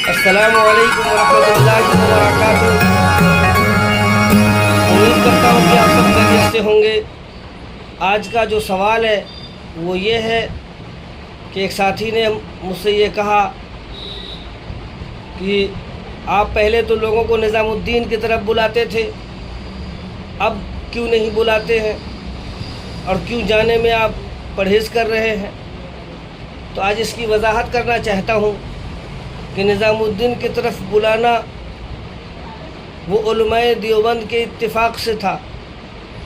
السلام علیکم ورحمۃ اللہ وبرکاتہ۔ امید کرتا ہوں کہ آپ سب خیریت سے ہوں گے۔ آج کا جو سوال ہے وہ یہ ہے کہ ایک ساتھی نے مجھ سے یہ کہا کہ آپ پہلے تو لوگوں کو نظام الدین کی طرف بلاتے تھے، اب کیوں نہیں بلاتے ہیں اور کیوں جانے میں آپ پرہیز کر رہے ہیں؟ تو آج اس کی وضاحت کرنا چاہتا ہوں کہ نظام الدین کی طرف بلانا وہ علماء دیوبند کے اتفاق سے تھا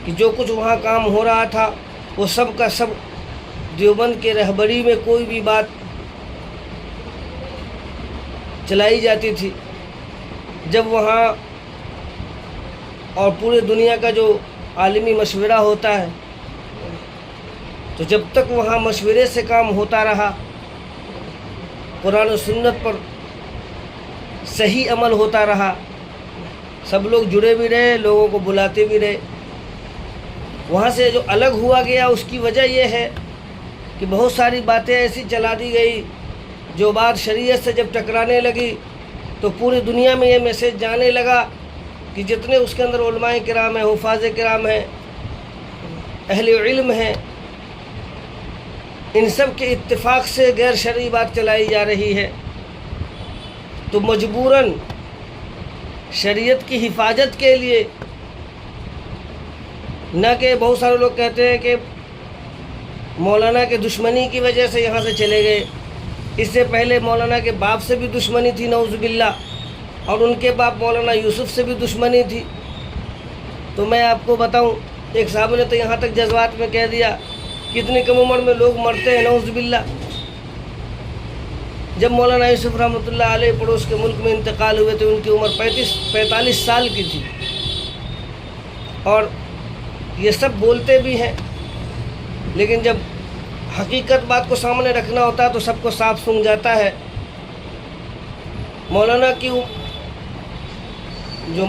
کہ جو کچھ وہاں کام ہو رہا تھا وہ سب کا سب دیوبند کے رہبری میں کوئی بھی بات چلائی جاتی تھی۔ جب وہاں اور پورے دنیا کا جو عالمی مشورہ ہوتا ہے تو جب تک وہاں مشورے سے کام ہوتا رہا، قرآن و سنت پر صحیح عمل ہوتا رہا، سب لوگ جڑے بھی رہے، لوگوں کو بلاتے بھی رہے۔ وہاں سے جو الگ ہوا گیا اس کی وجہ یہ ہے کہ بہت ساری باتیں ایسی چلا دی گئی جو بات شریعت سے جب ٹکرانے لگی تو پوری دنیا میں یہ میسیج جانے لگا کہ جتنے اس کے اندر علماء کرام ہیں، حفاظ کرام ہیں، اہل علم ہیں، ان سب کے اتفاق سے غیر شرعی بات چلائی جا رہی ہے۔ تو مجبوراً شریعت کی حفاظت کے لیے، نہ کہ بہت سارے لوگ کہتے ہیں کہ مولانا کے دشمنی کی وجہ سے یہاں سے چلے گئے، اس سے پہلے مولانا کے باپ سے بھی دشمنی تھی نعوذ باللہ، اور ان کے باپ مولانا یوسف سے بھی دشمنی تھی۔ تو میں آپ کو بتاؤں، ایک صاحب نے تو یہاں تک جذبات میں کہہ دیا کہ اتنی کم عمر میں لوگ مرتے ہیں نعوذ باللہ۔ جب مولانا یوسف رحمۃ اللہ علیہ پڑوس کے ملک میں انتقال ہوئے تھے ان کی عمر 45 سال کی تھی، اور یہ سب بولتے بھی ہیں لیکن جب حقیقت بات کو سامنے رکھنا ہوتا ہے تو سب کو صاف سونگ جاتا ہے۔ مولانا کی جو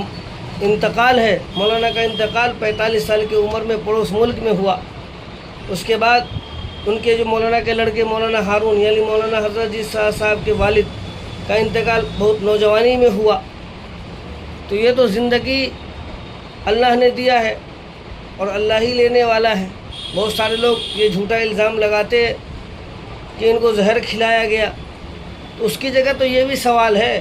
انتقال ہے، مولانا کا انتقال 45 سال کی عمر میں پڑوس ملک میں ہوا۔ اس کے بعد ان کے جو مولانا کے لڑکے مولانا ہارون یعنی مولانا حضرت جی صاحب کے والد کا انتقال بہت نوجوانی میں ہوا۔ تو یہ تو زندگی اللہ نے دیا ہے اور اللہ ہی لینے والا ہے۔ بہت سارے لوگ یہ جھوٹا الزام لگاتے ہیں کہ ان کو زہر کھلایا گیا، تو اس کی جگہ تو یہ بھی سوال ہے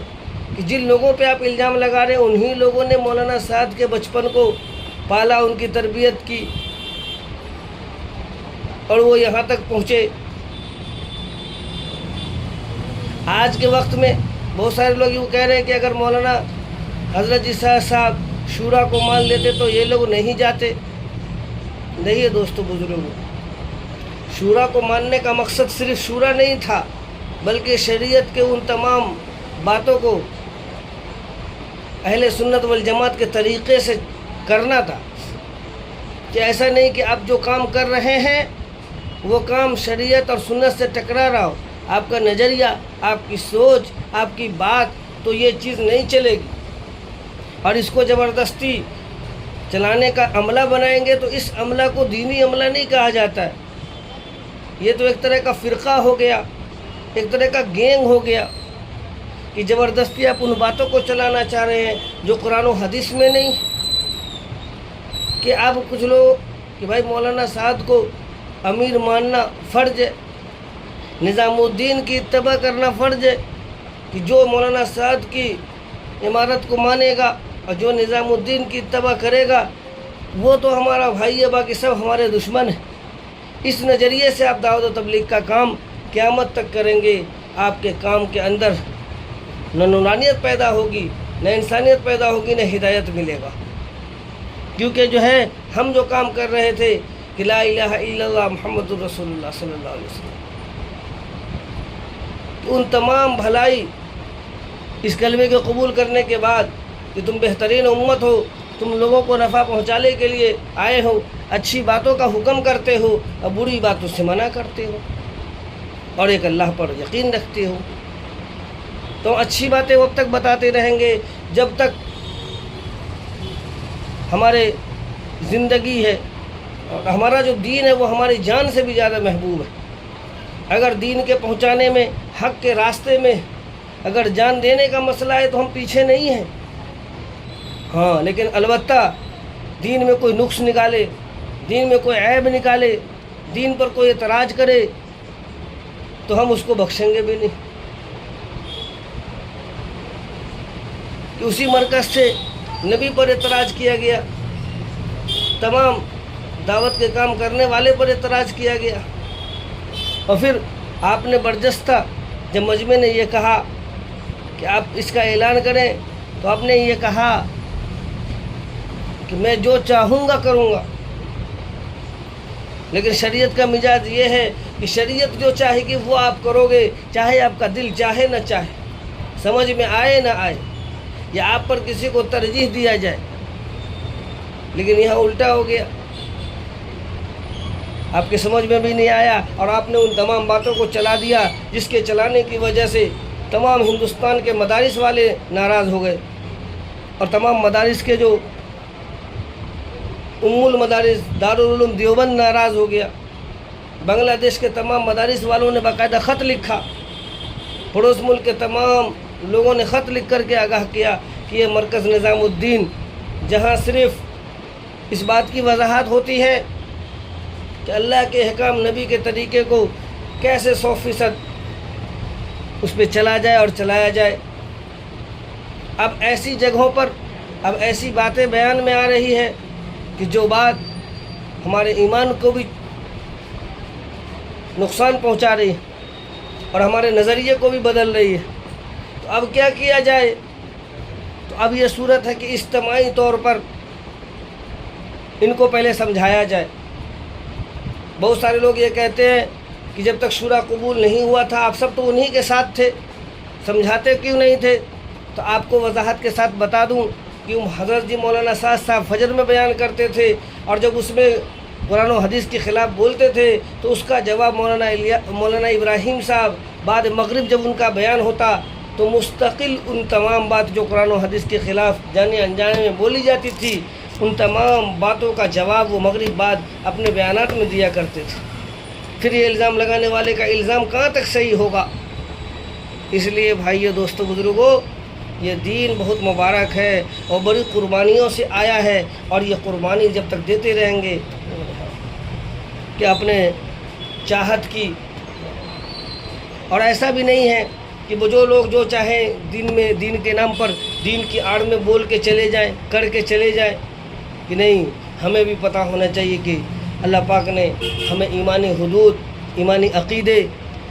کہ جن لوگوں پہ آپ الزام لگا رہے ہیں انہی لوگوں نے مولانا سعد کے بچپن کو پالا، ان کی تربیت کی اور وہ یہاں تک پہنچے۔ آج کے وقت میں بہت سارے لوگ یوں کہہ رہے ہیں کہ اگر مولانا حضرت جی صاحب شورا کو مان لیتے تو یہ لوگ نہیں جاتے۔ نہیں ہے دوستو بزرگوں، شورا کو ماننے کا مقصد صرف شورا نہیں تھا بلکہ شریعت کے ان تمام باتوں کو اہل سنت والجماعت کے طریقے سے کرنا تھا، کہ ایسا نہیں کہ آپ جو کام کر رہے ہیں وہ کام شریعت اور سنت سے ٹکرا رہا ہو، آپ کا نظریہ، آپ کی سوچ، آپ کی بات، تو یہ چیز نہیں چلے گی، اور اس کو زبردستی چلانے کا عملہ بنائیں گے تو اس عملہ کو دینی عملہ نہیں کہا جاتا ہے، یہ تو ایک طرح کا فرقہ ہو گیا، ایک طرح کا گینگ ہو گیا کہ زبردستی آپ ان باتوں کو چلانا چاہ رہے ہیں جو قرآن و حدیث میں نہیں، کہ آپ کچھ لوگ کہ بھائی مولانا سعد کو امیر ماننا فرض ہے، نظام الدین کی اتباع کرنا فرض ہے، کہ جو مولانا سعد کی عمارت کو مانے گا اور جو نظام الدین کی اتباع کرے گا وہ تو ہمارا بھائی ہے، باقی سب ہمارے دشمن ہیں۔ اس نظریے سے آپ دعوت و تبلیغ کا کام قیامت تک کریں گے، آپ کے کام کے اندر نہ نورانیت پیدا ہوگی، نہ انسانیت پیدا ہوگی، نہ ہدایت ملے گا، کیونکہ جو ہے ہم جو کام کر رہے تھے کہ لا الہ الا اللہ محمد الرسول اللہ صلی اللہ علیہ وسلم، ان تمام بھلائی اس کلمے کے قبول کرنے کے بعد کہ تم بہترین امت ہو، تم لوگوں کو نفع پہنچانے کے لیے آئے ہو، اچھی باتوں کا حکم کرتے ہو اور بری باتوں سے منع کرتے ہو، اور ایک اللہ پر یقین رکھتے ہو، تو اچھی باتیں وقت تک بتاتے رہیں گے جب تک ہمارے زندگی ہے، اور ہمارا جو دین ہے وہ ہماری جان سے بھی زیادہ محبوب ہے۔ اگر دین کے پہنچانے میں، حق کے راستے میں اگر جان دینے کا مسئلہ ہے تو ہم پیچھے نہیں ہیں، ہاں، لیکن البتہ دین میں کوئی نقص نکالے، دین میں کوئی عیب نکالے، دین پر کوئی اعتراض کرے تو ہم اس کو بخشیں گے بھی نہیں۔ کہ اسی مرکز سے نبی پر اعتراض کیا گیا، تمام دعوت کے کام کرنے والے پر اعتراض کیا گیا، اور پھر آپ نے برجستہ جب مجمع نے یہ کہا کہ آپ اس کا اعلان کریں تو آپ نے یہ کہا کہ میں جو چاہوں گا کروں گا، لیکن شریعت کا مزاج یہ ہے کہ شریعت جو چاہے گی وہ آپ کرو گے، چاہے آپ کا دل چاہے نہ چاہے، سمجھ میں آئے نہ آئے، یا آپ پر کسی کو ترجیح دیا جائے۔ لیکن یہاں الٹا ہو گیا، آپ کے سمجھ میں بھی نہیں آیا اور آپ نے ان تمام باتوں کو چلا دیا جس کے چلانے کی وجہ سے تمام ہندوستان کے مدارس والے ناراض ہو گئے، اور تمام مدارس کے جو المدارس دارالعلوم دیوبند ناراض ہو گیا، بنگلہ دیش کے تمام مدارس والوں نے باقاعدہ خط لکھا، پڑوس ملک کے تمام لوگوں نے خط لکھ کر کے آگاہ کیا کہ یہ مرکز نظام الدین، جہاں صرف اس بات کی وضاحت ہوتی ہے کہ اللہ کے احکام نبی کے طریقے کو کیسے 100% اس پہ چلا جائے اور چلایا جائے، اب ایسی جگہوں پر اب ایسی باتیں بیان میں آ رہی ہے کہ جو بات ہمارے ایمان کو بھی نقصان پہنچا رہی ہے اور ہمارے نظریے کو بھی بدل رہی ہے۔ تو اب کیا کیا جائے؟ تو اب یہ صورت ہے کہ اجتماعی طور پر ان کو پہلے سمجھایا جائے۔ بہت سارے لوگ یہ کہتے ہیں کہ جب تک شورا قبول نہیں ہوا تھا آپ سب تو انہی کے ساتھ تھے، سمجھاتے کیوں نہیں تھے؟ تو آپ کو وضاحت کے ساتھ بتا دوں کہ حضرت جی مولانا سعد صاحب فجر میں بیان کرتے تھے، اور جب اس میں قرآن و حدیث کے خلاف بولتے تھے تو اس کا جواب مولانا ابراہیم صاحب بعد مغرب جب ان کا بیان ہوتا تو مستقل ان تمام بات جو قرآن و حدیث کے خلاف جانے انجانے میں بولی جاتی تھی، ان تمام باتوں کا جواب وہ مغرب بعد اپنے بیانات میں دیا کرتے تھے۔ پھر یہ الزام لگانے والے کا الزام کہاں تک صحیح ہوگا؟ اس لیے بھائیو، دوستو، بزرگوں، یہ دین بہت مبارک ہے اور بڑی قربانیوں سے آیا ہے، اور یہ قربانی جب تک دیتے رہیں گے کہ اپنے چاہت کی، اور ایسا بھی نہیں ہے کہ وہ جو لوگ جو چاہیں دین کے نام پر دین کی آڑ میں بول کے چلے جائیں، کر کے چلے جائیں، کہ نہیں، ہمیں بھی پتہ ہونا چاہیے کہ اللہ پاک نے ہمیں ایمانی حدود، ایمانی عقیدے،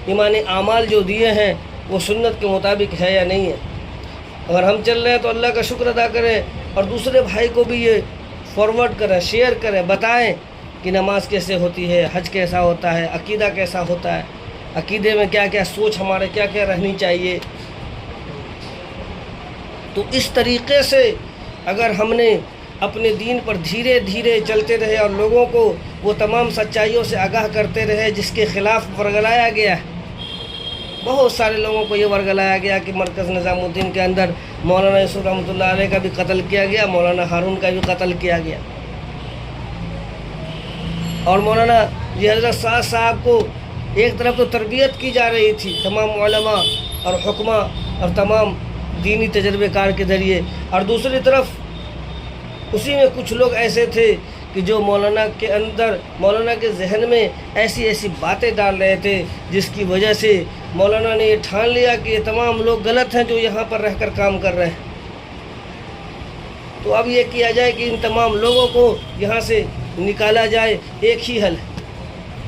ایمانی اعمال جو دیے ہیں وہ سنت کے مطابق ہے یا نہیں ہے۔ اگر ہم چل رہے ہیں تو اللہ کا شکر ادا کریں، اور دوسرے بھائی کو بھی یہ فارورڈ کریں، شیئر کریں، بتائیں کہ نماز کیسے ہوتی ہے، حج کیسا ہوتا ہے، عقیدہ کیسا ہوتا ہے، عقیدے میں کیا کیا سوچ ہمارے کیا کیا رہنی چاہیے۔ تو اس طریقے سے اگر ہم نے اپنے دین پر دھیرے دھیرے چلتے رہے اور لوگوں کو وہ تمام سچائیوں سے آگاہ کرتے رہے جس کے خلاف ورگلایا گیا ہے، بہت سارے لوگوں کو یہ ورگلایا گیا کہ مرکز نظام الدین کے اندر مولانا یوسف رحمۃ اللہ علیہ کا بھی قتل کیا گیا، مولانا ہارون کا بھی قتل کیا گیا، اور مولانا جی حضرت سعد صاحب کو ایک طرف تو تربیت کی جا رہی تھی تمام علماء اور حکماء اور تمام دینی تجربے کار کے ذریعے، اور دوسری طرف اسی میں کچھ لوگ ایسے تھے کہ جو مولانا کے اندر، مولانا کے ذہن میں ایسی باتیں ڈال رہے تھے جس کی وجہ سے مولانا نے یہ ٹھان لیا کہ یہ تمام لوگ غلط ہیں جو یہاں پر رہ کر کام کر رہے ہیں۔ تو اب یہ کیا جائے کہ ان تمام لوگوں کو یہاں سے نکالا جائے، ایک ہی حل ہے،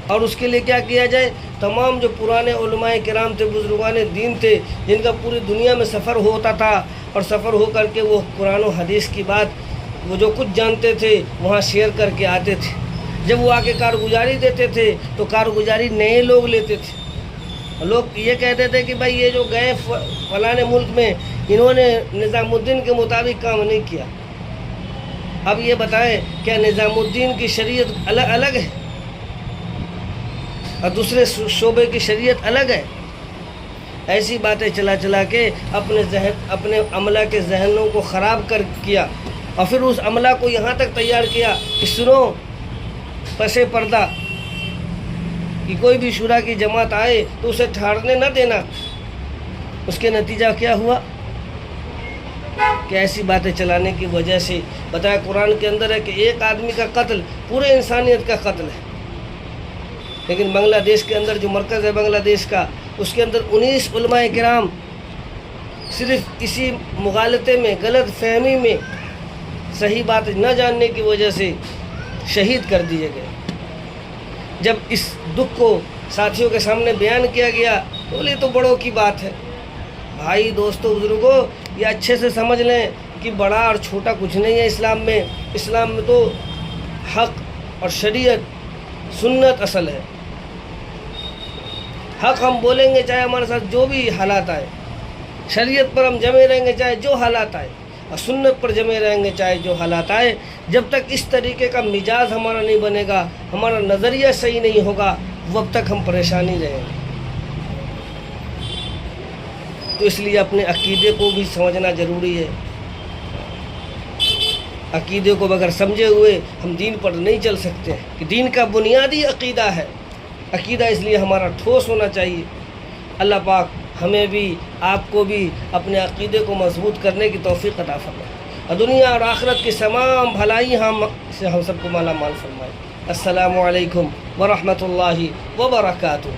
اور اس کے لیے کیا کیا جائے؟ تمام جو پرانے علماء کرام تھے، بزرگان دین تھے، جن کا پوری دنیا میں سفر ہوتا تھا، اور سفر ہو کر کے وہ قرآن و حدیث کی بات وہ جو کچھ جانتے تھے وہاں شیئر کر کے آتے تھے۔ جب وہ آ کے کارگزاری دیتے تھے تو کارگزاری نئے لوگ لیتے تھے۔ لوگ یہ کہتے تھے کہ بھائی یہ جو گئے فلانے ملک میں، انہوں نے نظام الدین کے مطابق کام نہیں کیا۔ اب یہ بتائیں، کیا نظام الدین کی شریعت الگ ہے اور دوسرے شعبے کی شریعت الگ ہے؟ ایسی باتیں چلا کے اپنے عملہ کے ذہنوں کو خراب کیا، اور پھر اس عملہ کو یہاں تک تیار کیا کہ سنو، پس پردہ کہ کوئی بھی شورا کی جماعت آئے تو اسے ٹھہرنے نہ دینا، اس کے نتیجہ کیا ہوا کہ ایسی باتیں چلانے کی وجہ سے بتایا قرآن کے اندر ہے کہ ایک آدمی کا قتل پورے انسانیت کا قتل ہے. لیکن بنگلہ دیش کے اندر جو مرکز ہے بنگلہ دیش کا، اس کے اندر 19 علماء کرام صرف اسی مغالطے میں، غلط فہمی میں، صحیح بات نہ جاننے کی وجہ سے شہید کر دیے گئے. جب اس دکھ کو ساتھیوں کے سامنے بیان کیا گیا تو یہ تو بڑوں کی بات ہے. بھائی دوستوں بزرگوں، یہ اچھے سے سمجھ لیں کہ بڑا اور چھوٹا کچھ نہیں ہے اسلام میں. اسلام میں تو حق اور شریعت سنت اصل ہے. حق ہم بولیں گے چاہے ہمارے ساتھ جو بھی حالات آئے، شریعت پر ہم جمے رہیں گے چاہے جو حالات آئے، اور سنت پر جمے رہیں گے چاہے جو حالات آئے. جب تک اس طریقے کا مزاج ہمارا نہیں بنے گا، ہمارا نظریہ صحیح نہیں ہوگا، وب تک ہم پریشانی رہیں گے. تو اس لیے اپنے عقیدے کو بھی سمجھنا ضروری ہے. عقیدے کو بغیر سمجھے ہوئے ہم دین پر نہیں چل سکتے کہ دین کا بنیادی عقیدہ ہے. عقیدہ اس لیے ہمارا ٹھوس ہونا چاہیے. اللہ پاک ہمیں بھی آپ کو بھی اپنے عقیدے کو مضبوط کرنے کی توفیق عطا فرمائے، اور دنیا اور آخرت کی تمام بھلائی ہم سب کو مالا مال فرمائے. السلام علیکم ورحمۃ اللہ وبرکاتہ.